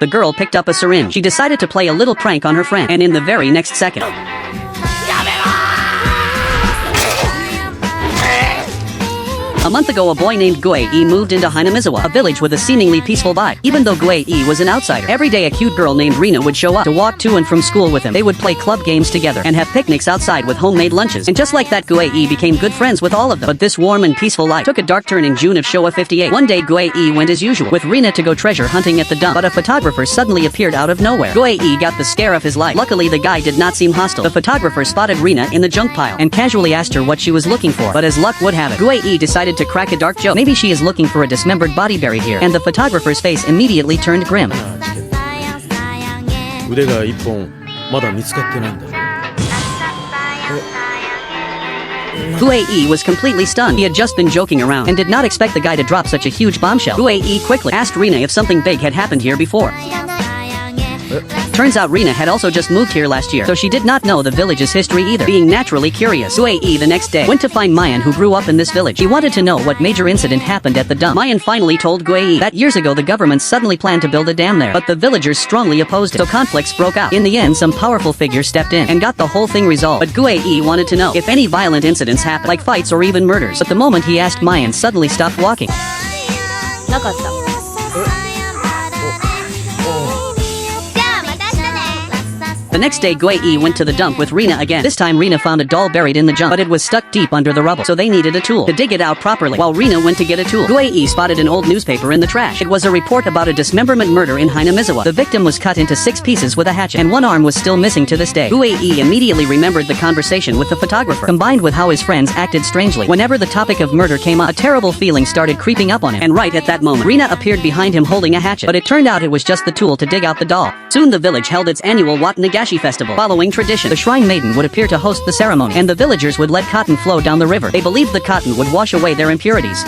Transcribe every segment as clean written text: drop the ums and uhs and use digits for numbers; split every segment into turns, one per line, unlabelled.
The girl picked up a syringe. She decided to play a little prank on her friend, and in the very next second, a month ago, a boy named Gue-e moved into Hinamizawa, a village with a seemingly peaceful vibe. Even though Gue-e was an outsider, every day a cute girl named Rina would show up to walk to and from school with him. They would play club games together and have picnics outside with homemade lunches. And just like that, Gue-e became good friends with all of them. But this warm and peaceful life took a dark turn in June of Showa 58. One day, Gue-e went as usual, with Rina to go treasure hunting at the dump. But a photographer suddenly appeared out of nowhere. Gue-e got the scare of his life. Luckily, the guy did not seem hostile. The photographer spotted Rina in the junk pile and casually asked her what she was looking for. But as luck would have it, Gue-e decided to crack a dark joke. Maybe she is looking for a dismembered body buried here. And the photographer's face immediately turned grim.
腕が一本まだ見つかってないんだ。
Gue-e was completely stunned. He had just been joking around and did not expect the guy to drop such a huge bombshell. Gue-e quickly asked Rina if something big had happened here before. Turns out Rina had also just moved here last year, so she did not know the village's history either. Being naturally curious, Gue-e the next day went to find Mayan, who grew up in this village. He wanted to know what major incident happened at the dump. Mayan finally told Gue-e that years ago the government suddenly planned to build a dam there, but the villagers strongly opposed it, so conflicts broke out. In the end, some powerful figure stepped in and got the whole thing resolved. But Gue-e wanted to know if any violent incidents happened, like fights or even murders. But the moment he asked, Mayan suddenly stopped walking.
なかった。
The next day, Gue-e went to the dump with Rina again. This time, Rina found a doll buried in the junk, but it was stuck deep under the rubble, so they needed a tool to dig it out properly. While Rina went to get a tool, Gue-e spotted an old newspaper in the trash. It was a report about a dismemberment murder in Hinamizawa. The victim was cut into 6 pieces with a hatchet, and one arm was still missing to this day. Gue-e immediately remembered the conversation with the photographer, combined with how his friends acted strangely. Whenever the topic of murder came up, a terrible feeling started creeping up on him. And right at that moment, Rina appeared behind him holding a hatchet, but it turned out it was just the tool to dig out the doll. Soon the village held its annual Wat Nagashi festival. Following tradition, the shrine maiden would appear to host the ceremony, and the villagers would let cotton flow down the river. They believed the cotton would wash away their impurities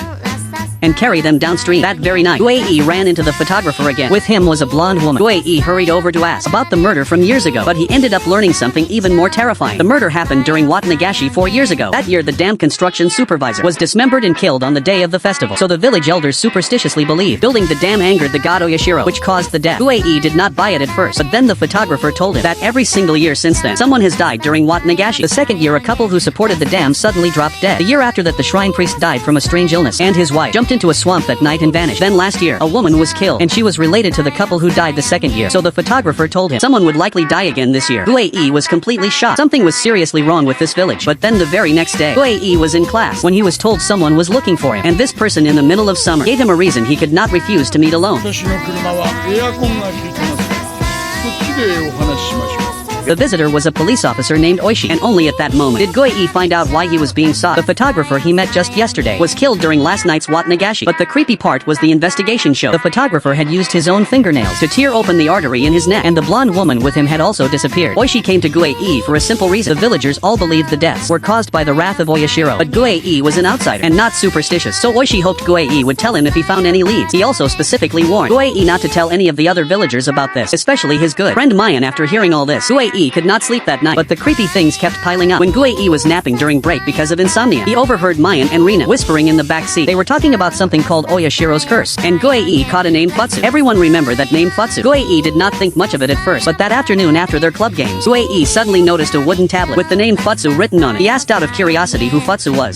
and carry them downstream. That very night, Gue-e ran into the photographer again. With him was a blonde woman. Gue-e hurried over to ask about the murder from years ago, but he ended up learning something even more terrifying. The murder happened during Wat Nagashi 4 years ago. That year, the dam construction supervisor was dismembered and killed on the day of the festival, so the village elders superstitiously believed building the dam angered the god Oyashiro, which caused the death. Gue-e did not buy it at first, but then the photographer told him that every single year since then, someone has died during Wat Nagashi. The second year, a couple who supported the dam suddenly dropped dead. The year after that, the shrine priest died from a strange illness, and his wife jumped into a swamp that night and vanished. Then last year, a woman was killed, and she was related to the couple who died the second year. So the photographer told him someone would likely die again this year. Gue-e was completely shocked. Something was seriously wrong with this village. But then the very next day, Gue-e was in class when he was told someone was looking for him, and this person in the middle of summer gave him a reason he could not refuse to meet alone.
私の車はエアコンが効いてます。こっちでお話ししましょう。
The visitor was a police officer named Oishi, and only at that moment did Gue-e find out why he was being sought. The photographer he met just yesterday was killed during last night's Wat Nagashi. But the creepy part was the investigation showed the photographer had used his own fingernails to tear open the artery in his neck, and the blonde woman with him had also disappeared. Oishi came to Gue-e for a simple reason. The villagers all believed the deaths were caused by the wrath of Oyashiro, but Gue-e was an outsider and not superstitious, so Oishi hoped Gue-e would tell him if he found any leads. He also specifically warned Gue-e not to tell any of the other villagers about this, especially his good friend Mayan. After hearing all this, Gue-e could not sleep that night, but the creepy things kept piling up. When Gue-e was napping during break because of insomnia, he overheard Mayan and Rina whispering in the back seat. They were talking about something called Oyashiro's curse, and Gue-e caught a name Futsu. Everyone remembered that name Futsu. Gue-e did not think much of it at first, but that afternoon after their club games, Gue-e suddenly noticed a wooden tablet with the name Futsu written on it. He asked out of curiosity who Futsu was.